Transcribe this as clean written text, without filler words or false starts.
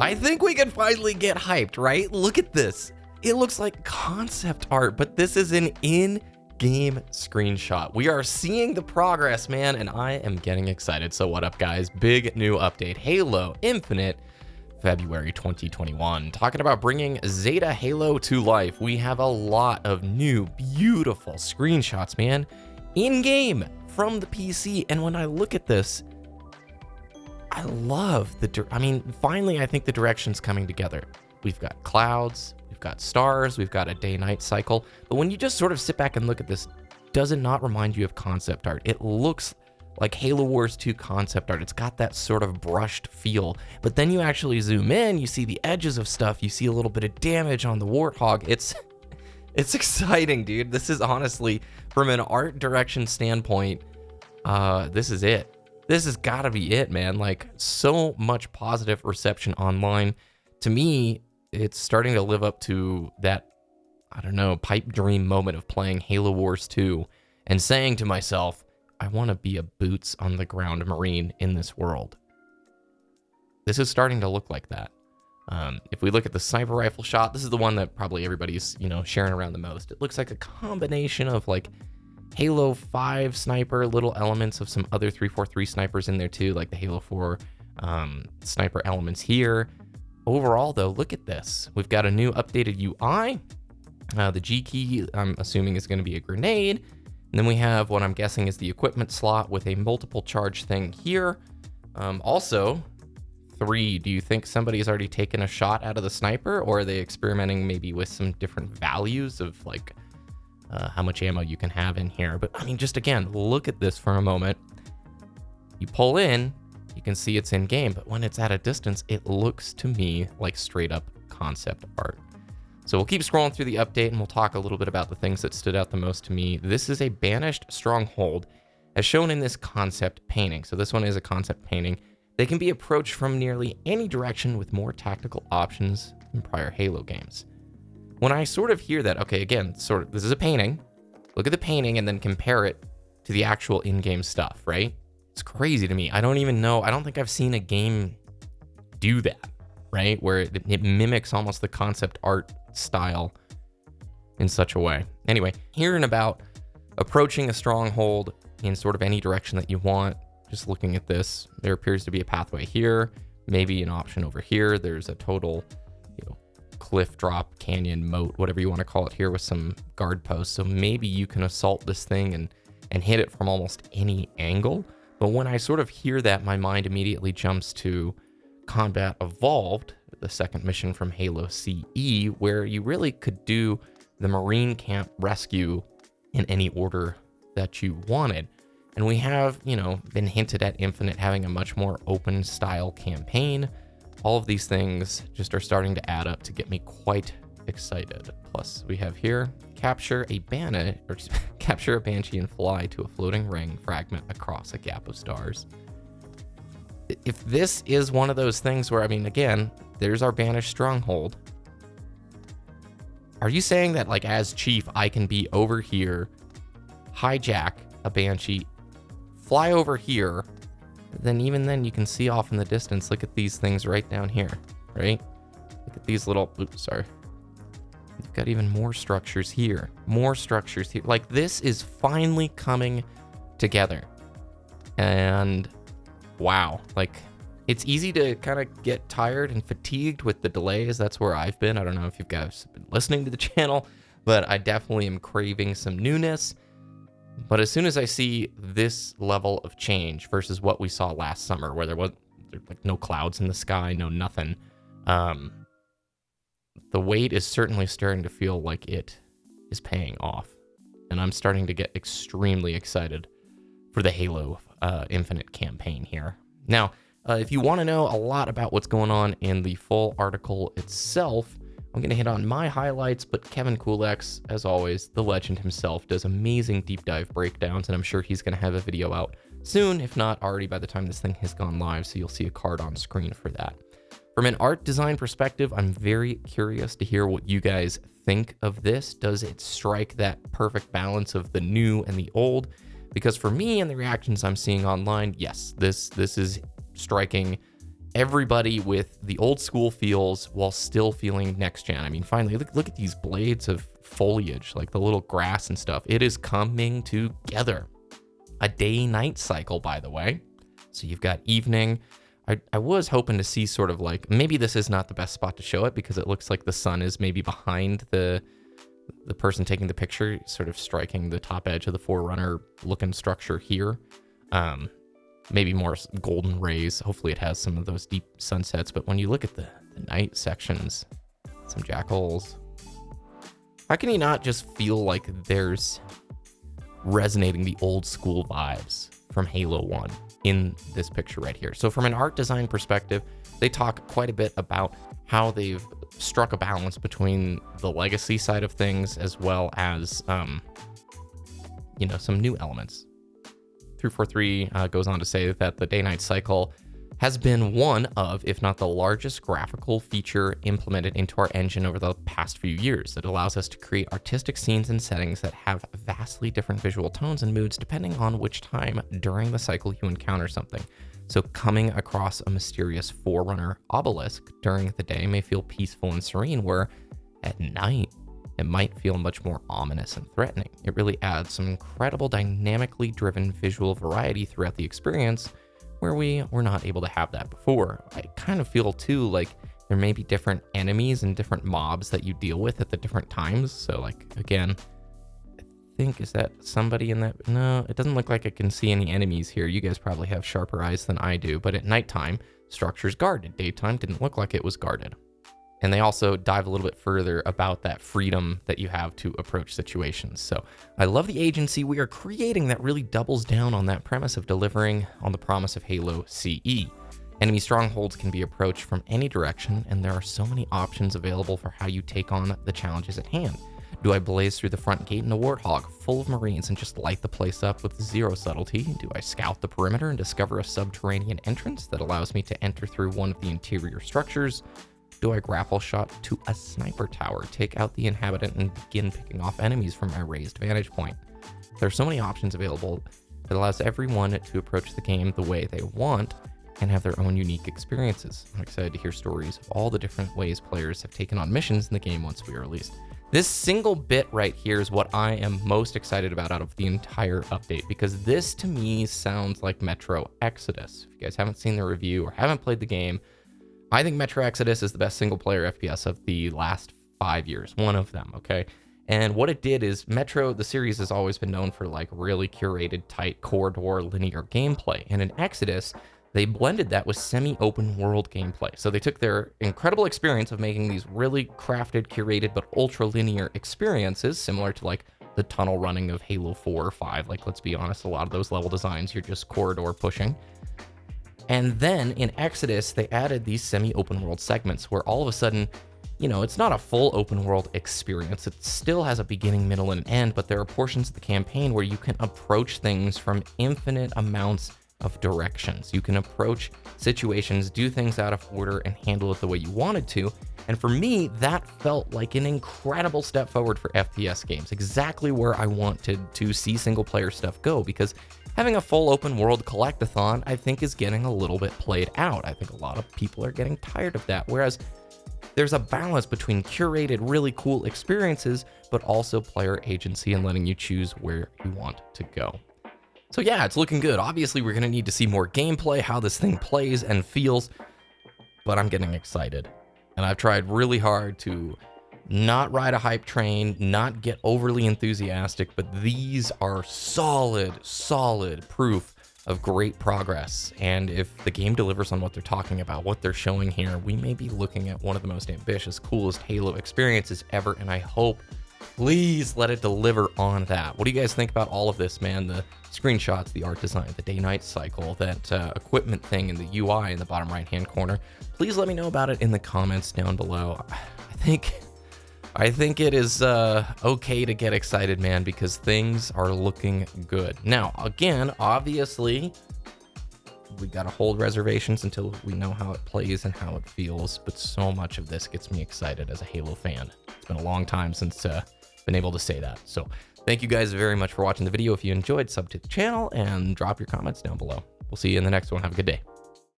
I think we can finally get hyped, right? Look at this. It looks like concept art, but this is an in-game screenshot. We are seeing the progress, man, and I am getting excited. So what up, guys? Big new update, Halo Infinite, February 2021. Talking about bringing Zeta Halo to life. We have a lot of new, beautiful screenshots, man, in-game from the PC. And when I look at this, I love finally, I think the direction's coming together. We've got clouds, we've got stars, we've got a day-night cycle. But when you just sort of sit back and look at this, does it not remind you of concept art? It looks like Halo Wars 2 concept art. It's got that sort of brushed feel. But then you actually zoom in, you see the edges of stuff, you see a little bit of damage on the Warthog. It's exciting, dude. This is honestly, from an art direction standpoint, this is it. This has got to be it, man. Like, so much positive reception online. To me, it's starting to live up to that, I don't know, pipe dream moment of playing Halo Wars 2 and saying to myself, I want to be a boots on the ground Marine in this world. This is starting to look like that. If we look at the sniper rifle shot, this is the one that probably everybody's, sharing around the most. It looks like a combination of like Halo 5 sniper, little elements of some other 343 snipers in there too, like the Halo 4 sniper elements here. Overall though, look at this. We've got a new updated UI. The G key, I'm assuming, is going to be a grenade. And then we have what I'm guessing is the equipment slot with a multiple charge thing here. Also, 3, do you think somebody's already taken a shot out of the sniper, or are they experimenting maybe with some different values of like how much ammo you can have in here? But I mean, just again, look at this for a moment. You pull in, you can see it's in game, but when it's at a distance, it looks to me like straight up concept art. So we'll keep scrolling through the update and we'll talk a little bit about the things that stood out the most to me. This is a Banished Stronghold as shown in this concept painting. So this one is a concept painting. They can be approached from nearly any direction with more tactical options than prior Halo games. When I sort of hear that, okay, again, this is a painting. Look at the painting and then compare it to the actual in-game stuff, right? It's crazy to me. I don't even know. I don't think I've seen a game do that, right? Where it mimics almost the concept art style in such a way. Anyway, hearing about approaching a stronghold in sort of any direction that you want, just looking at this, there appears to be a pathway here, maybe an option over here. There's a total, cliff drop, canyon, moat, whatever you want to call it here, with some guard posts. So maybe you can assault this thing and hit it from almost any angle. But when I sort of hear that, my mind immediately jumps to Combat Evolved, the second mission from Halo CE, where you really could do the Marine camp rescue in any order that you wanted. And we have, been hinted at Infinite having a much more open style campaign. All of these things just are starting to add up to get me quite excited. Plus, we have here, capture a Banshee and fly to a floating ring fragment across a gap of stars. If this is one of those things where, again, there's our Banished Stronghold. Are you saying that, like, as Chief, I can be over here, hijack a Banshee, fly over here, then even then you can see off in the distance, look at these things right down here, right? Look at these little, oops, sorry. You've got even more structures here, Like, this is finally coming together. And wow, like, it's easy to kind of get tired and fatigued with the delays. That's where I've been. I don't know if you guys have been listening to the channel, but I definitely am craving some newness. But as soon as I see this level of change versus what we saw last summer, where there was like no clouds in the sky, no nothing, the wait is certainly starting to feel like it is paying off. And I'm starting to get extremely excited for the Halo Infinite campaign here. Now, if you want to know a lot about what's going on in the full article itself, I'm going to hit on my highlights, but Kevin Kulex, as always, the legend himself, does amazing deep dive breakdowns, and I'm sure he's going to have a video out soon, if not already by the time this thing has gone live, so you'll see a card on screen for that. From an art design perspective, I'm very curious to hear what you guys think of this. Does it strike that perfect balance of the new and the old? Because for me and the reactions I'm seeing online, yes, this is striking everybody with the old school feels while still feeling next gen. I mean, finally, look at these blades of foliage, like the little grass and stuff. It is coming together. A day-night cycle, by the way. So you've got evening. I was hoping to see sort of like, maybe this is not the best spot to show it because it looks like the sun is maybe behind the person taking the picture, sort of striking the top edge of the Forerunner looking structure here. Maybe more golden rays. Hopefully it has some of those deep sunsets. But when you look at the night sections, some jackals, how can you not just feel like there's resonating the old school vibes from Halo 1 in this picture right here? So from an art design perspective, they talk quite a bit about how they've struck a balance between the legacy side of things as well as, some new elements. 343 goes on to say that the DayNight Cycle has been one of, if not the largest graphical feature implemented into our engine over the past few years. It allows us to create artistic scenes and settings that have vastly different visual tones and moods depending on which time during the cycle you encounter something. So coming across a mysterious Forerunner obelisk during the day may feel peaceful and serene, where at night it might feel much more ominous and threatening. It really adds some incredible dynamically driven visual variety throughout the experience, where we were not able to have that before. I kind of feel too like there may be different enemies and different mobs that you deal with at the different times. So like, again, I think, is that somebody in that? No, it doesn't look like I can see any enemies here. You guys probably have sharper eyes than I do, but at nighttime, structure's guarded. Daytime didn't look like it was guarded. And they also dive a little bit further about that freedom that you have to approach situations. So I love the agency we are creating that really doubles down on that premise of delivering on the promise of Halo CE. Enemy strongholds can be approached from any direction, and there are so many options available for how you take on the challenges at hand. Do I blaze through the front gate in a Warthog full of Marines and just light the place up with zero subtlety? Do I scout the perimeter and discover a subterranean entrance that allows me to enter through one of the interior structures? Do I grapple shot to a sniper tower, take out the inhabitant, and begin picking off enemies from my raised vantage point? There are so many options available that allows everyone to approach the game the way they want and have their own unique experiences. I'm excited to hear stories of all the different ways players have taken on missions in the game once we are released. This single bit right here is what I am most excited about out of the entire update, because this to me sounds like Metro Exodus. If you guys haven't seen the review or haven't played the game, I think Metro Exodus is the best single-player FPS of the last 5 years, one of them, okay? And what it did is, Metro, the series has always been known for like really curated, tight, corridor, linear gameplay. And in Exodus, they blended that with semi-open world gameplay. So they took their incredible experience of making these really crafted, curated, but ultra-linear experiences, similar to like the tunnel running of Halo 4 or 5. Like, let's be honest, a lot of those level designs, you're just corridor pushing. And then in Exodus, they added these semi-open world segments where all of a sudden, it's not a full open world experience. It still has a beginning, middle, and an end, but there are portions of the campaign where you can approach things from infinite amounts of directions. You can approach situations, do things out of order, and handle it the way you wanted to. And for me, that felt like an incredible step forward for FPS games, exactly where I wanted to see single-player stuff go, because having a full open world collectathon, I think, is getting a little bit played out. I think a lot of people are getting tired of that, whereas there's a balance between curated, really cool experiences, but also player agency and letting you choose where you want to go. So yeah, it's looking good. Obviously, we're going to need to see more gameplay, how this thing plays and feels, but I'm getting excited. And I've tried really hard to not ride a hype train, not get overly enthusiastic, but these are solid proof of great progress. And if the game delivers on what they're talking about, what they're showing here, we may be looking at one of the most ambitious, coolest Halo experiences ever, and I hope, please let it deliver on that. What do you guys think about all of this, man? The screenshots, the art design, the day-night cycle, that equipment thing in the UI in the bottom right-hand corner. Please let me know about it in the comments down below. I think it is okay to get excited, man, because things are looking good. Now, again, obviously, we gotta hold reservations until we know how it plays and how it feels, but so much of this gets me excited as a Halo fan. It's been a long time since been able to say that. So thank you guys very much for watching the video. If you enjoyed, sub to the channel and drop your comments down below. We'll see you in the next one. Have a good day.